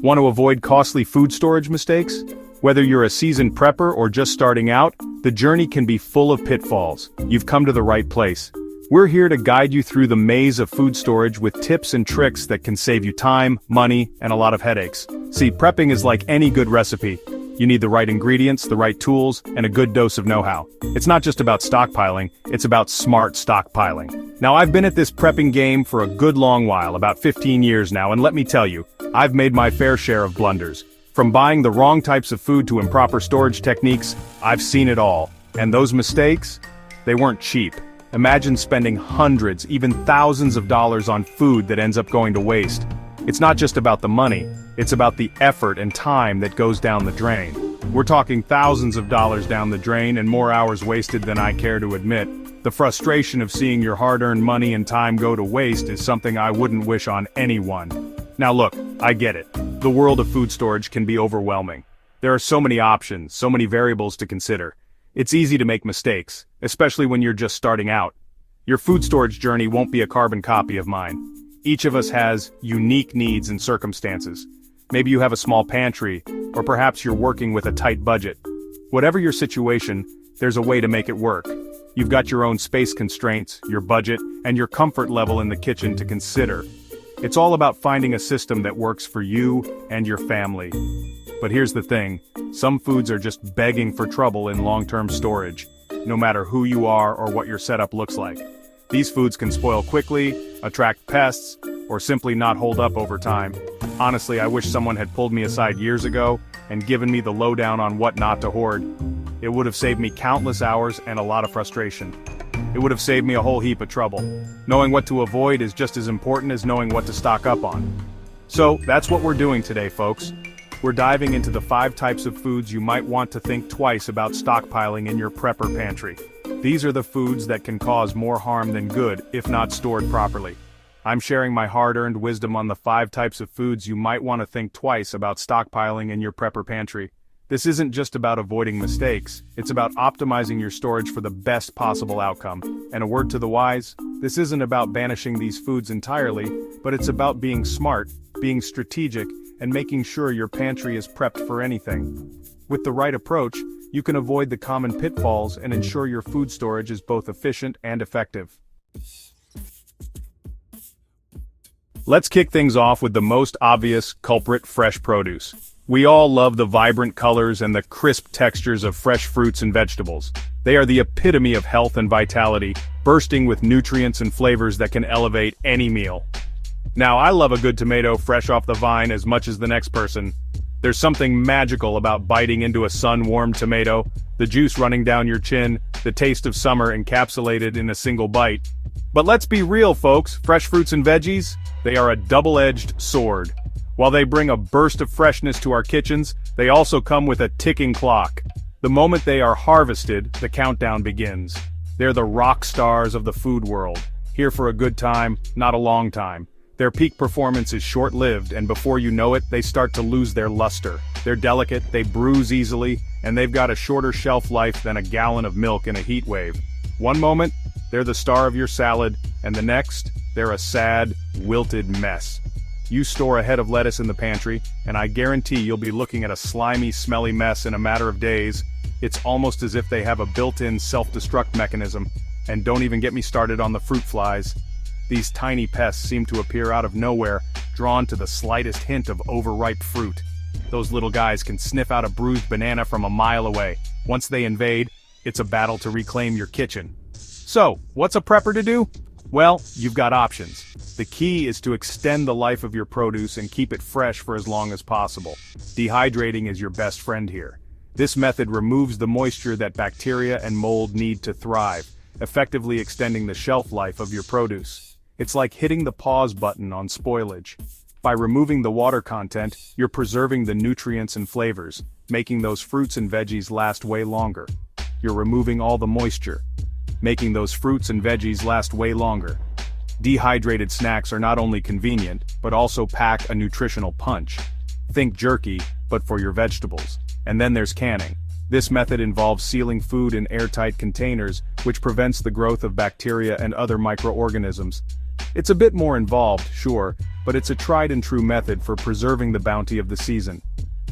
Want to avoid costly food storage mistakes? Whether you're a seasoned prepper or just starting out, the journey can be full of pitfalls. You've come to the right place. We're here to guide you through the maze of food storage with tips and tricks that can save you time, money, and a lot of headaches. See, prepping is like any good recipe. You need the right ingredients, the right tools, and a good dose of know-how. It's not just about stockpiling, it's about smart stockpiling. Now, I've been at this prepping game for a good long while, about 15 years now, and let me tell you, I've made my fair share of blunders. From buying the wrong types of food to improper storage techniques, I've seen it all. And those mistakes? They weren't cheap. Imagine spending hundreds, even thousands of dollars on food that ends up going to waste. It's not just about the money, it's about the effort and time that goes down the drain. We're talking thousands of dollars down the drain and more hours wasted than I care to admit. The frustration of seeing your hard-earned money and time go to waste is something I wouldn't wish on anyone. Now look, I get it. The world of food storage can be overwhelming. There are so many options, so many variables to consider. It's easy to make mistakes, especially when you're just starting out. Your food storage journey won't be a carbon copy of mine. Each of us has unique needs and circumstances. Maybe you have a small pantry, or perhaps you're working with a tight budget. Whatever your situation, there's a way to make it work. You've got your own space constraints, your budget, and your comfort level in the kitchen to consider. It's all about finding a system that works for you and your family. But here's the thing, some foods are just begging for trouble in long-term storage, no matter who you are or what your setup looks like. These foods can spoil quickly, attract pests, or simply not hold up over time. Honestly, I wish someone had pulled me aside years ago and given me the lowdown on what not to hoard. It would have saved me countless hours and a lot of frustration. It would have saved me a whole heap of trouble. Knowing what to avoid is just as important as knowing what to stock up on. So, that's what we're doing today, folks. We're diving into the 5 types of foods you might want to think twice about stockpiling in your prepper pantry. These are the foods that can cause more harm than good if not stored properly. I'm sharing my hard-earned wisdom on the 5 types of foods you might want to think twice about stockpiling in your prepper pantry. This isn't just about avoiding mistakes, it's about optimizing your storage for the best possible outcome. And a word to the wise, this isn't about banishing these foods entirely, but it's about being smart, being strategic, and making sure your pantry is prepped for anything. With the right approach, you can avoid the common pitfalls and ensure your food storage is both efficient and effective. Let's kick things off with the most obvious culprit: fresh produce. We all love the vibrant colors and the crisp textures of fresh fruits and vegetables. They are the epitome of health and vitality, bursting with nutrients and flavors that can elevate any meal. Now, I love a good tomato fresh off the vine as much as the next person. There's something magical about biting into a sun-warmed tomato, the juice running down your chin, the taste of summer encapsulated in a single bite. But let's be real, folks, fresh fruits and veggies, they are a double-edged sword. While they bring a burst of freshness to our kitchens, they also come with a ticking clock. The moment they are harvested, the countdown begins. They're the rock stars of the food world, here for a good time, not a long time. Their peak performance is short-lived, and before you know it, they start to lose their luster. They're delicate, they bruise easily, and they've got a shorter shelf life than a gallon of milk in a heat wave. One moment, they're the star of your salad, and the next, they're a sad, wilted mess. You store a head of lettuce in the pantry, and I guarantee you'll be looking at a slimy, smelly mess in a matter of days. It's almost as if they have a built-in self-destruct mechanism. And don't even get me started on the fruit flies. These tiny pests seem to appear out of nowhere, drawn to the slightest hint of overripe fruit. Those little guys can sniff out a bruised banana from a mile away. Once they invade, it's a battle to reclaim your kitchen. So, what's a prepper to do? Well, you've got options. The key is to extend the life of your produce and keep it fresh for as long as possible. Dehydrating is your best friend here. This method removes the moisture that bacteria and mold need to thrive, effectively extending the shelf life of your produce. It's like hitting the pause button on spoilage. By removing the water content, you're preserving the nutrients and flavors, making those fruits and veggies last way longer. You're removing all the moisture, making those fruits and veggies last way longer. Dehydrated snacks are not only convenient, but also pack a nutritional punch. Think jerky, but for your vegetables. And then there's canning. This method involves sealing food in airtight containers, which prevents the growth of bacteria and other microorganisms. It's a bit more involved, sure, but it's a tried and true method for preserving the bounty of the season.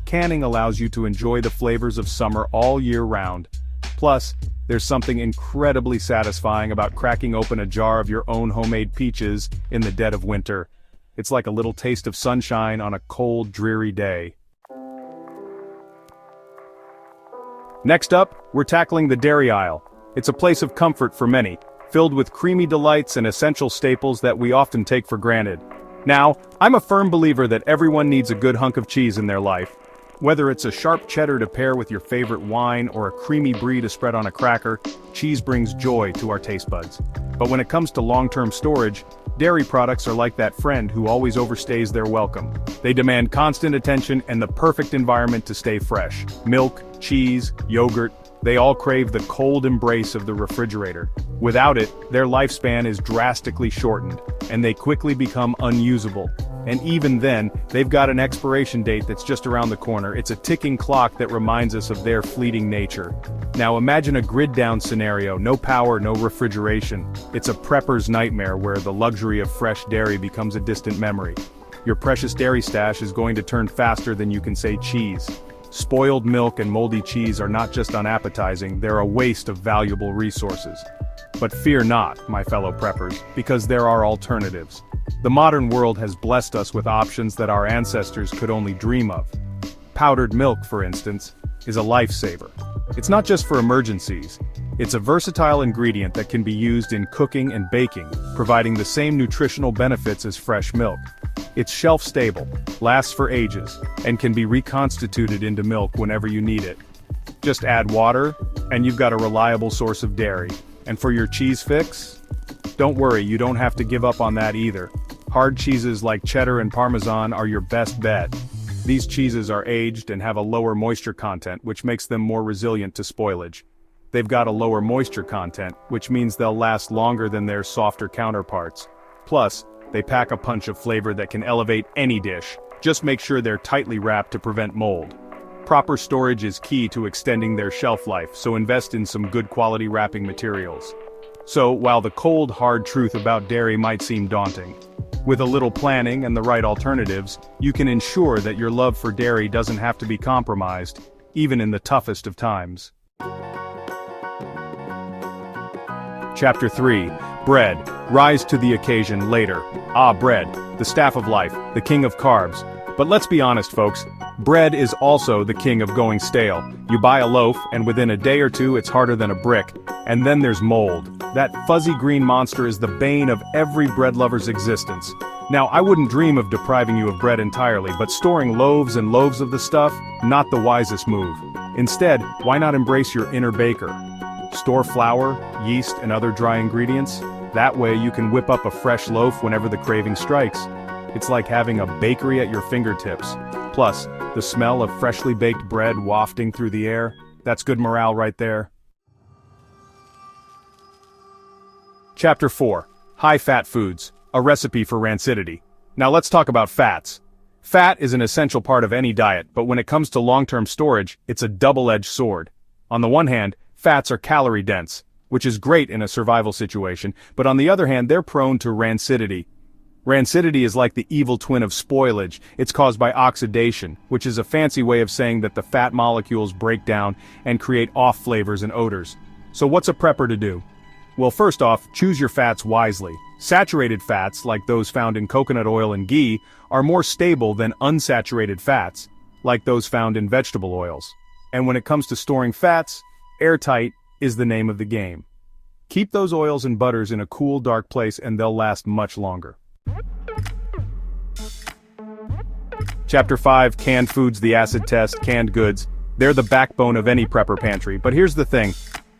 Canning allows you to enjoy the flavors of summer all year round. Plus, there's something incredibly satisfying about cracking open a jar of your own homemade peaches in the dead of winter. It's like a little taste of sunshine on a cold, dreary day. Next up, we're tackling the dairy aisle. It's a place of comfort for many, filled with creamy delights and essential staples that we often take for granted. Now, I'm a firm believer that everyone needs a good hunk of cheese in their life. Whether it's a sharp cheddar to pair with your favorite wine or a creamy brie to spread on a cracker, cheese brings joy to our taste buds. But when it comes to long-term storage, dairy products are like that friend who always overstays their welcome. They demand constant attention and the perfect environment to stay fresh. Milk, cheese, yogurt, they all crave the cold embrace of the refrigerator. Without it, their lifespan is drastically shortened, and they quickly become unusable. And even then, they've got an expiration date that's just around the corner. It's a ticking clock that reminds us of their fleeting nature. Now imagine a grid-down scenario, no power, no refrigeration. It's a prepper's nightmare where the luxury of fresh dairy becomes a distant memory. Your precious dairy stash is going to turn faster than you can say cheese. Spoiled milk and moldy cheese are not just unappetizing, they're a waste of valuable resources. But fear not, my fellow preppers, because there are alternatives. The modern world has blessed us with options that our ancestors could only dream of. Powdered milk, for instance, is a lifesaver. It's not just for emergencies. It's a versatile ingredient that can be used in cooking and baking, providing the same nutritional benefits as fresh milk. It's shelf-stable, lasts for ages, and can be reconstituted into milk whenever you need it. Just add water, and you've got a reliable source of dairy. And for your cheese fix? Don't worry, you don't have to give up on that either. Hard cheeses like cheddar and Parmesan are your best bet. These cheeses are aged and have a lower moisture content, which makes them more resilient to spoilage. They've got a lower moisture content, which means they'll last longer than their softer counterparts. Plus, they pack a punch of flavor that can elevate any dish. Just make sure they're tightly wrapped to prevent mold. Proper storage is key to extending their shelf life, so invest in some good quality wrapping materials. So, while the cold, hard truth about dairy might seem daunting, with a little planning and the right alternatives, you can ensure that your love for dairy doesn't have to be compromised, even in the toughest of times. Chapter 3. Bread. Rise to the occasion later. Ah, bread, the staff of life, the king of carbs. But let's be honest, folks, bread is also the king of going stale. You buy a loaf, and within a day or two it's harder than a brick. And then there's mold. That fuzzy green monster is the bane of every bread lover's existence. Now, I wouldn't dream of depriving you of bread entirely, but storing loaves and loaves of the stuff, not the wisest move. Instead, why not embrace your inner baker? Store flour, yeast, and other dry ingredients. That way you can whip up a fresh loaf whenever the craving strikes. It's like having a bakery at your fingertips. Plus, the smell of freshly baked bread wafting through the air, that's good morale right there. Chapter 4. High-fat foods, a recipe for rancidity. Now let's talk about fats. Fat is an essential part of any diet, but when it comes to long-term storage, it's a double-edged sword. On the one hand, fats are calorie-dense, which is great in a survival situation, but on the other hand, they're prone to rancidity. Rancidity is like the evil twin of spoilage. It's caused by oxidation, which is a fancy way of saying that the fat molecules break down and create off flavors and odors. So what's a prepper to do? Well, first off, choose your fats wisely. Saturated fats, like those found in coconut oil and ghee, are more stable than unsaturated fats, like those found in vegetable oils. And when it comes to storing fats, airtight is the name of the game. Keep those oils and butters in a cool, dark place and they'll last much longer. Chapter 5. Canned foods, the acid test, canned goods. They're the backbone of any prepper pantry, but here's the thing.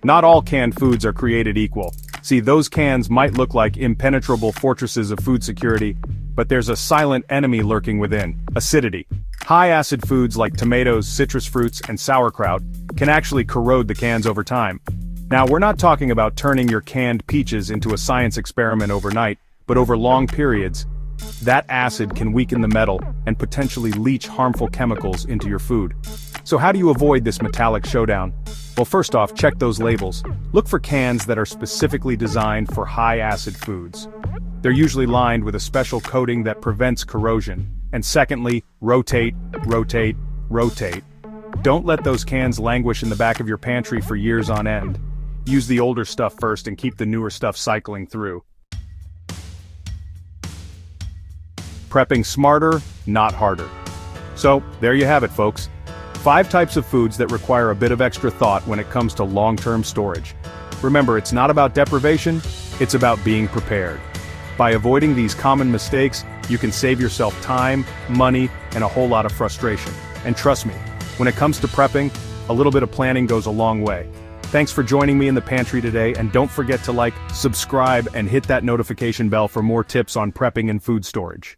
Not all canned foods are created equal. See, those cans might look like impenetrable fortresses of food security, but there's a silent enemy lurking within: acidity. High-acid foods like tomatoes, citrus fruits, and sauerkraut can actually corrode the cans over time. Now, we're not talking about turning your canned peaches into a science experiment overnight, but over long periods, that acid can weaken the metal and potentially leach harmful chemicals into your food. So how do you avoid this metallic showdown? Well, first off, check those labels. Look for cans that are specifically designed for high-acid foods. They're usually lined with a special coating that prevents corrosion. And secondly, rotate, rotate, rotate. Don't let those cans languish in the back of your pantry for years on end. Use the older stuff first and keep the newer stuff cycling through. Prepping smarter, not harder. So, there you have it, folks. 5 types of foods that require a bit of extra thought when it comes to long-term storage. Remember, it's not about deprivation, it's about being prepared. By avoiding these common mistakes, you can save yourself time, money, and a whole lot of frustration. And trust me, when it comes to prepping, a little bit of planning goes a long way. Thanks for joining me in the pantry today, and don't forget to like, subscribe, and hit that notification bell for more tips on prepping and food storage.